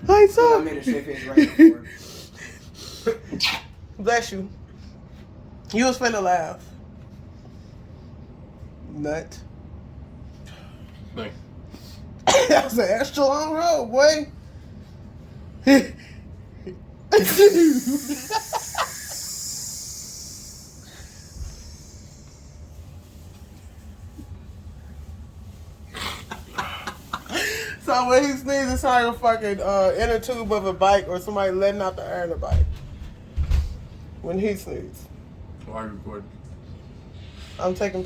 Lights I up. made a straight face right before. Bless you. You was finna laugh. Nut. Thanks. That was an extra long road, boy. So when he sneezes, it's like a fucking inner tube of a bike or somebody letting out the air in a bike. When he sneezes. Why are you recording? I'm taking